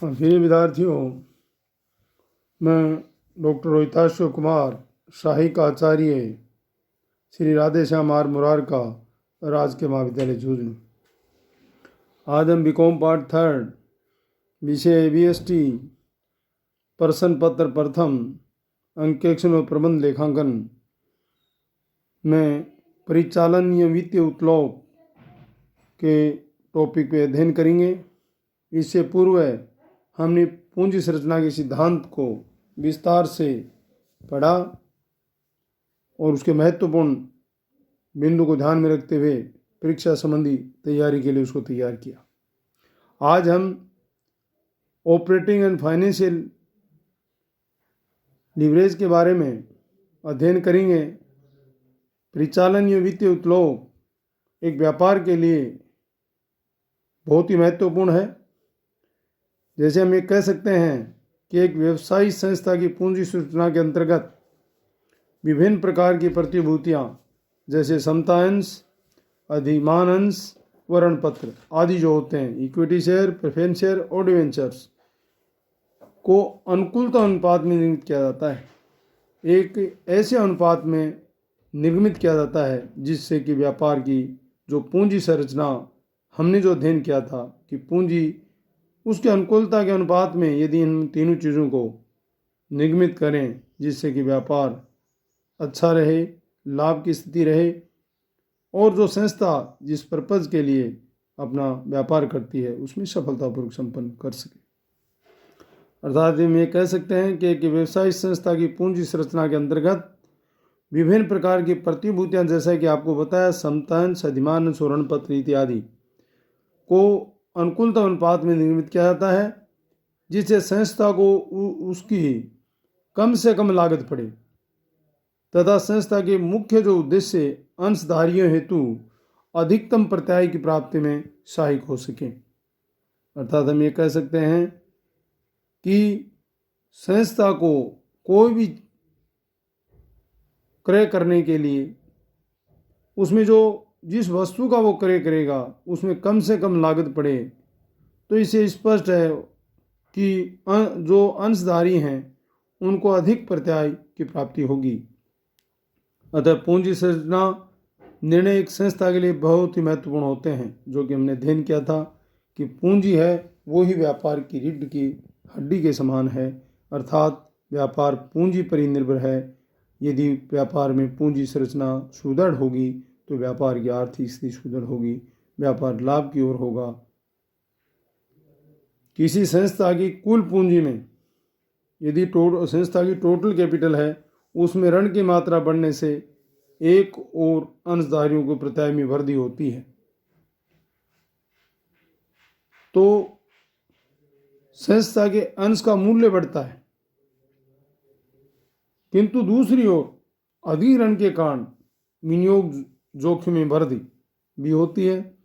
प्रिय विद्यार्थियों, मैं डॉक्टर रोहिताश्व कुमार, सहायक आचार्य श्री राधेश्याम आर मुरार का राजकीय महाविद्यालय झुंझुनू। आज हम बीकॉम पार्ट 3 विषय ABST प्रश्न पत्र प्रथम अंकेक्षण व प्रबंध लेखांकन में परिचालन या वित्तीय उत्तोलन के टॉपिक पे अध्ययन करेंगे। इससे पूर्व हमने पूंजी संरचना के सिद्धांत को विस्तार से पढ़ा और उसके महत्वपूर्ण बिंदु को ध्यान में रखते हुए परीक्षा संबंधी तैयारी के लिए उसको तैयार किया। आज हम ऑपरेटिंग एंड फाइनेंशियल लीवरेज के बारे में अध्ययन करेंगे। परिचालन या वित्तीय उत्तोलन एक व्यापार के लिए बहुत ही महत्वपूर्ण है। जैसे हम ये कह सकते हैं कि एक व्यवसायिक संस्था की पूंजी संरचना के अंतर्गत विभिन्न प्रकार की प्रतिभूतियाँ जैसे समता अंश, अधिमान अंश, ऋण पत्र आदि जो होते हैं, इक्विटी शेयर, प्रेफरेंस शेयर और डिवेंचर्स को अनुकूलता अनुपात में निर्मित किया जाता है। एक ऐसे अनुपात में निर्मित किया जाता है जिससे कि व्यापार की जो पूंजी संरचना हमने जो अध्ययन किया था कि पूंजी उसके अनुकूलता के अनुपात में यदि इन तीनों चीज़ों को निगमित करें जिससे कि व्यापार अच्छा रहे, लाभ की स्थिति रहे और जो संस्था जिस पर्पज़ के लिए अपना व्यापार करती है उसमें सफलतापूर्वक संपन्न कर सके। अर्थात हम ये कह सकते हैं कि एक व्यवसायिक संस्था की पूंजी संरचना के अंतर्गत विभिन्न प्रकार की प्रतिभूतियाँ जैसा कि आपको बताया समता अंश, अधिमान अंश और ऋण पत्र इत्यादि को अनुकूलता अनुपात में निर्मित किया जाता है जिससे संस्था को उसकी कम से कम लागत पड़े तथा संस्था के मुख्य जो उद्देश्य अंशधारियों हेतु अधिकतम प्रत्याय की प्राप्ति में सहायक हो सके। अर्थात हम ये कह सकते हैं कि संस्था को कोई भी क्रय करने के लिए उसमें जो जिस वस्तु का वो क्रय करेगा उसमें कम से कम लागत पड़े, तो इससे स्पष्ट है कि जो अंशधारी हैं उनको अधिक प्रत्याय की प्राप्ति होगी। अतः पूंजी संरचना निर्णय एक संस्था के लिए बहुत ही महत्वपूर्ण होते हैं, जो कि हमने अध्ययन किया था कि पूंजी है वो ही व्यापार की रीढ़ की हड्डी के समान है। अर्थात व्यापार पूंजी पर ही निर्भर है। यदि व्यापार में पूंजी संरचना सुदृढ़ होगी तो व्यापार की आर्थिक स्थिति सुदृढ़ होगी, व्यापार लाभ की ओर होगा। किसी संस्था की कुल पूंजी में यदि संस्था की टोटल कैपिटल है उसमें ऋण की मात्रा बढ़ने से एक और अंशधारियों को प्रत्याय में वृद्धि होती है, तो संस्था के अंश का मूल्य बढ़ता है। किंतु दूसरी ओर अधिक ऋण के कारण विनियोग जोखिम में वृद्धि भी होती है,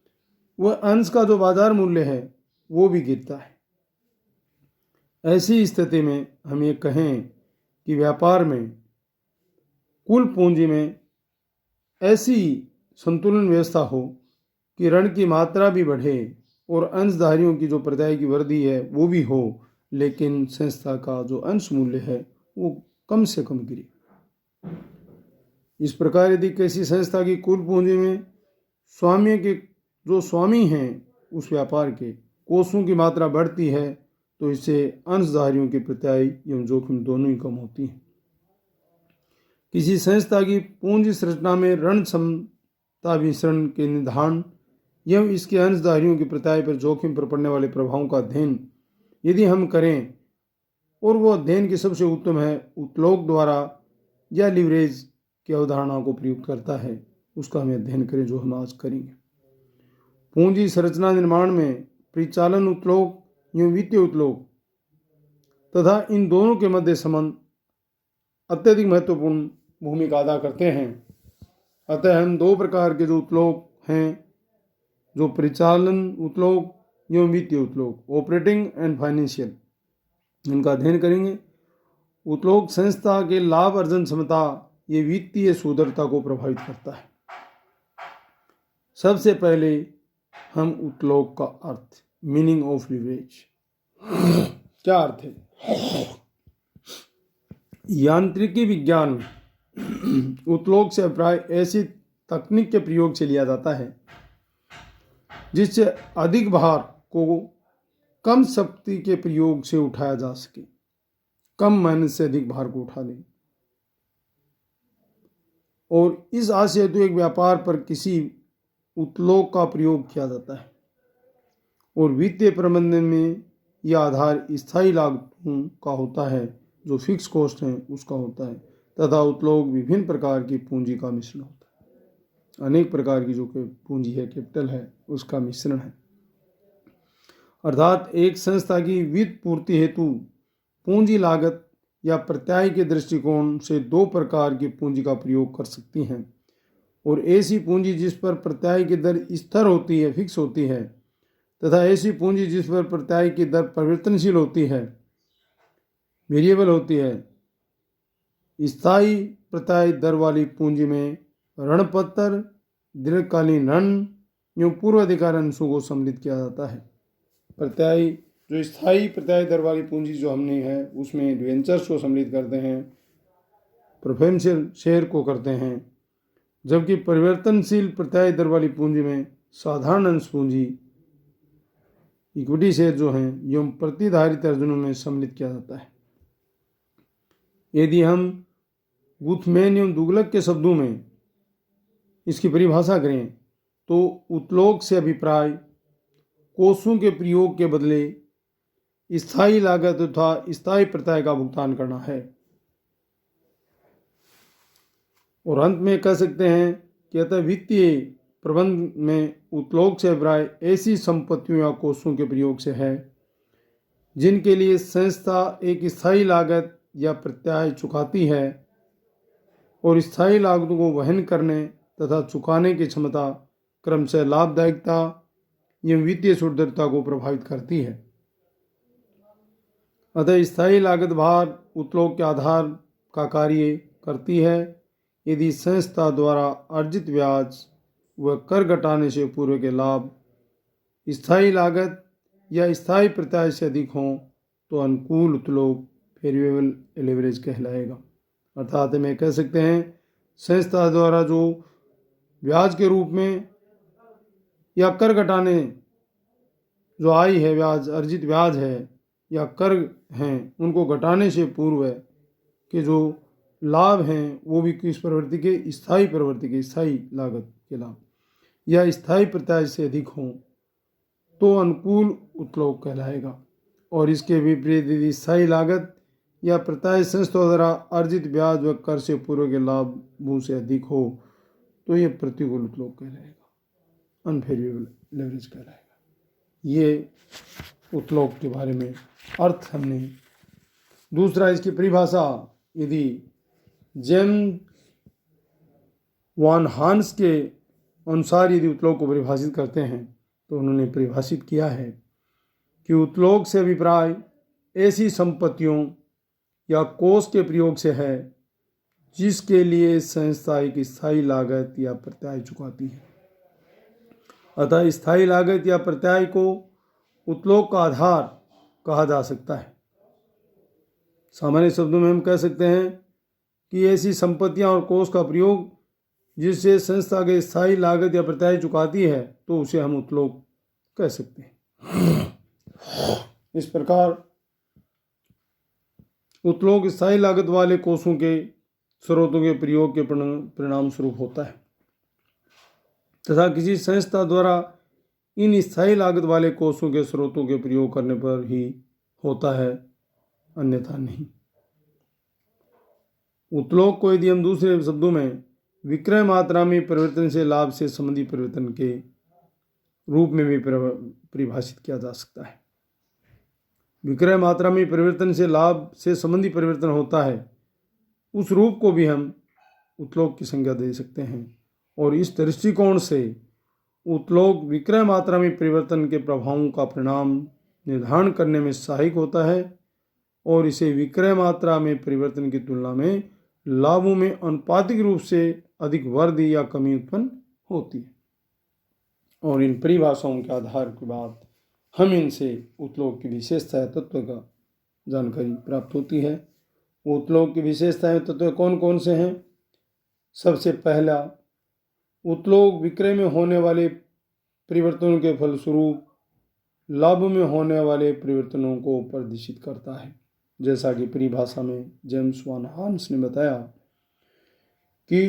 वह अंश का जो बाजार मूल्य है वो भी गिरता है। ऐसी स्थिति में हम ये कहें कि व्यापार में कुल पूंजी में ऐसी संतुलन व्यवस्था हो कि ऋण की मात्रा भी बढ़े और अंशधारियों की जो प्रत्याय की वृद्धि है वो भी हो, लेकिन संस्था का जो अंश मूल्य है वो कम से कम गिरे। इस प्रकार यदि किसी संस्था की कुल पूंजी में स्वामी के जो स्वामी हैं उस व्यापार के कोषों की मात्रा बढ़ती है तो इससे अंशधारियों की प्रत्याय एवं जोखिम दोनों ही कम होती हैं। किसी संस्था की पूंजी संरचना में ऋण क्षमता वितरण के निर्धारण एवं इसके अंशधारियों की प्रत्याय पर जोखिम पर पड़ने वाले प्रभावों का अध्ययन यदि हम करें और वो अध्ययन की सबसे उत्तम है उत्तोलन द्वारा या लीवरेज की अवधारणा को प्रयुक्त करता है, उसका हमें अध्ययन करें जो हम आज करेंगे। पूंजी संरचना निर्माण में परिचालन उत्तोलन एवं वित्तीय उत्तोलन तथा इन दोनों के मध्य संबंध अत्यधिक महत्वपूर्ण भूमिका अदा करते हैं। अतः हम दो प्रकार के जो उत्तोलन हैं, जो परिचालन उत्तोलन एवं वित्तीय उत्तोलन, ऑपरेटिंग एंड फाइनेंशियल, इनका अध्ययन करेंगे। उत्तोलन संस्था के लाभ अर्जन क्षमता ये वित्तीय सुदृढ़ता को प्रभावित करता है। सबसे पहले हम उत्तोलन का अर्थ, मीनिंग ऑफ लीवरेज, क्या अर्थ है? यांत्रिकी विज्ञान में उत्तलोक से अभिप्राय ऐसी तकनीक के प्रयोग से लिया जाता है जिससे अधिक भार को कम शक्ति के प्रयोग से उठाया जा सके, कम मेहनत से अधिक भार को उठा ले। और इस आशय हेतु एक व्यापार पर किसी उत्तलोक का प्रयोग किया जाता है। और वित्तीय प्रबंधन में यह आधार स्थायी लागतों का होता है, जो फिक्स कॉस्ट है उसका होता है, तथा उत्तलोक विभिन्न प्रकार की पूंजी का मिश्रण होता है। अनेक प्रकार की जो पूंजी है, कैपिटल है, उसका मिश्रण है। अर्थात एक संस्था की वित्त पूर्ति हेतु पूंजी लागत या प्रत्याय के दृष्टिकोण से दो प्रकार की पूंजी का प्रयोग कर सकती हैं। और ऐसी पूंजी जिस पर प्रत्याय की दर स्थिर होती है, फिक्स होती है, तथा ऐसी पूंजी जिस पर प्रत्याय की दर परिवर्तनशील होती है, वेरिएबल होती है। स्थायी प्रत्याय दर वाली पूंजी में ऋणपत्र, दीर्घकालीन ऋण एवं पूर्वाधिकार अंशों को सम्मिलित किया जाता है। प्रत्याय जो स्थायी प्रत्याय दर वाली पूंजी जो हमने है उसमें डिवेंचर्स को सम्मिलित करते हैं, प्रेफरेंशियल शेयर को करते हैं, जबकि परिवर्तनशील प्रत्याय दर वाली पूंजी में साधारण अंश पूंजी, इक्विटी शेयर जो हैं एवं प्रतिधारित अर्जनों में सम्मिलित किया जाता है। यदि हम गुथमैन एवं दुगलक के शब्दों में इसकी परिभाषा करें तो उत्तलोक से अभिप्राय कोषों के प्रयोग के बदले स्थायी लागत तथा स्थायी प्रत्याय का भुगतान करना है। और अंत में कह सकते हैं कि अतः वित्तीय प्रबंध में उत्तलोक से अभिप्राय ऐसी संपत्तियों या कोषों के प्रयोग से है जिनके लिए संस्था एक स्थायी लागत या प्रत्याय चुकाती है और स्थायी लागतों को वहन करने तथा चुकाने की क्षमता क्रमशः लाभदायकता एवं वित्तीय सुदृढ़ता को प्रभावित करती है। अतः स्थायी लागत भार उत्तलोक के आधार का कार्य करती है। यदि संस्था द्वारा अर्जित ब्याज व कर घटाने से पूर्व के लाभ स्थायी लागत या स्थायी प्रत्याय से अधिक हों तो अनुकूल उत्तलोक वेरिएबल लेवरेज कहलाएगा। अर्थात में कह सकते हैं संस्था द्वारा जो ब्याज के रूप में या कर घटाने जो आई है, ब्याज अर्जित ब्याज है या कर हैं, उनको घटाने से पूर्व के जो लाभ हैं वो भी किस प्रवृत्ति के, स्थायी प्रवृत्ति के, स्थायी लागत के लाभ या स्थायी प्रत्याय से अधिक हों तो अनुकूल उत्तलोक कहलाएगा। और इसके विपरीत यदि स्थायी लागत या प्रत्याय संस्था द्वारा अर्जित ब्याज व कर से पूर्व के लाभों से अधिक हो तो यह प्रतिकूल उत्तलोक कहलाएगा, अनफेवरेबल लेवरेज कहलाएगा। ये उत्तलोक के बारे में अर्थ हमने। दूसरा इसकी परिभाषा यदि जेम्स वान हांस के अनुसार यदि उत्तलोक को परिभाषित करते हैं तो उन्होंने परिभाषित किया है कि उत्तलोक से अभिप्राय ऐसी संपत्तियों या कोष के प्रयोग से है जिसके लिए संस्था एक स्थायी लागत या प्रत्याय चुकाती है। अतः स्थायी लागत या प्रत्याय को उत्तलोक का आधार कहा जा सकता है। सामान्य शब्दों में हम कह सकते हैं कि ऐसी संपत्तियां और कोष का प्रयोग जिससे संस्था के स्थायी लागत या प्रत्याय चुकाती है तो उसे हम उत्तलोक कह सकते हैं। इस प्रकार उत्तलोक स्थायी लागत वाले कोषों के स्रोतों के प्रयोग के परिणाम स्वरूप होता है तथा किसी संस्था द्वारा इन स्थायी लागत वाले कोषों के स्रोतों के प्रयोग करने पर ही होता है, अन्यथा नहीं। उत्तलोक को यदि हम दूसरे शब्दों में विक्रय मात्रा में परिवर्तन से लाभ से संबंधी परिवर्तन के रूप में भी परिभाषित किया जा सकता है। विक्रय मात्रा में परिवर्तन से लाभ से संबंधी परिवर्तन होता है, उस रूप को भी हम उत्तलोक की संज्ञा दे सकते हैं। और इस दृष्टिकोण से उत्तलोक विक्रय मात्रा में परिवर्तन के प्रभावों का परिणाम निर्धारण करने में सहायक होता है और इसे विक्रय मात्रा में परिवर्तन की तुलना में लाभों में अनुपातिक रूप से अधिक वृद्धि या कमी उत्पन्न होती है। और इन परिभाषाओं के आधार के बाद हम इनसे उतलोक की विशेषता तत्व का जानकारी प्राप्त होती है। उतलोक की विशेषताएं तत्व कौन कौन से हैं? सबसे पहला, उतलोक विक्रय में होने वाले परिवर्तनों के फलस्वरूप लाभ में होने वाले परिवर्तनों को प्रदर्शित करता है। जैसा कि परिभाषा में जेम्स वान हांस ने बताया कि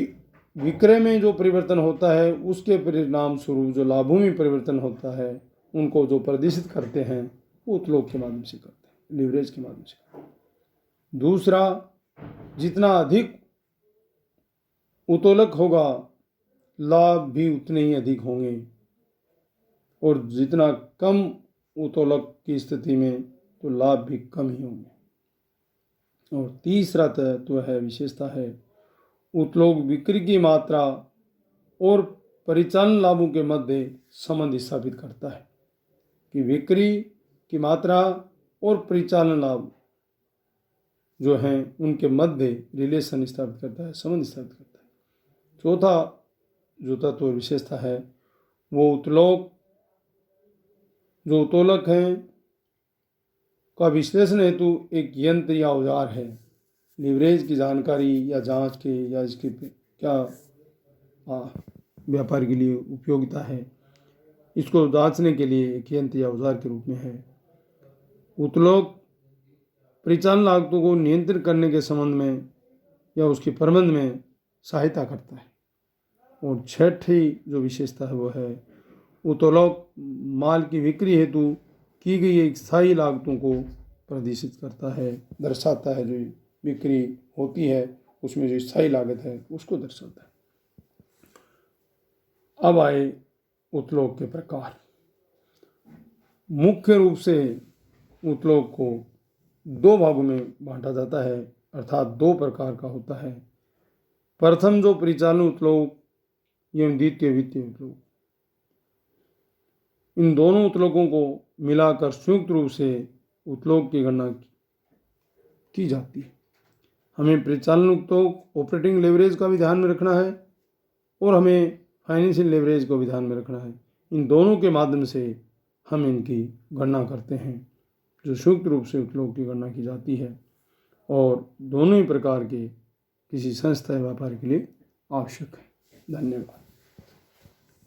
विक्रय में जो परिवर्तन होता है उसके परिणाम स्वरूप जो लाभों में परिवर्तन होता है उनको जो प्रदर्शित करते हैं वो उतलोक के माध्यम से करते हैं, लीवरेज के माध्यम से करते हैं। दूसरा, जितना अधिक उतोलक होगा लाभ भी उतने ही अधिक होंगे, और जितना कम उतोलक की स्थिति में तो लाभ भी कम ही होंगे। और तीसरा तत्व है, विशेषता है, उतलोक बिक्री की मात्रा और परिचालन लाभों के मध्य संबंध स्थापित करता है कि बिक्री की मात्रा और परिचालन लाभ जो हैं उनके मध्य रिलेशन स्थापित करता है, संबंध स्थापित करता है। चौथा जो तत्व विशेषता है वो उतलोक जो उतोलक हैं का विश्लेषण हेतु एक यंत्र या औजार है। लीवरेज की जानकारी या जांच के या इसकी क्या व्यापार के लिए उपयोगिता है, इसको जांचने के लिए एक यंत्र या औजार के रूप में है। उतलोक परिचालन लागतों को नियंत्रित करने के संबंध में या उसके प्रबंध में सहायता करता है। और छठी जो विशेषता है वो है उतलोक माल की बिक्री हेतु की गई एक स्थायी लागतों को प्रदर्शित करता है, दर्शाता है। जो बिक्री होती है उसमें जो स्थायी लागत है उसको दर्शाता है। अब आए उतलोक के प्रकार। मुख्य रूप से उतलोक को दो भागों में बांटा जाता है, अर्थात दो प्रकार का होता है। प्रथम जो परिचालन उतलोक एवं द्वितीय वित्तीय उतलोक। इन दोनों उतलोकों को मिलाकर संयुक्त रूप से उतलोक की गणना की जाती है। हमें परिचालन उतलोक ऑपरेटिंग लेवरेज का भी ध्यान में रखना है और हमें फाइनेंशियल लेवरेज को भी ध्यान में रखना है। इन दोनों के माध्यम से हम इनकी गणना करते हैं, जो संयुक्त रूप से उतलोक की गणना की जाती है और दोनों ही प्रकार के किसी संस्था या व्यापार के लिए आवश्यक है। धन्यवाद।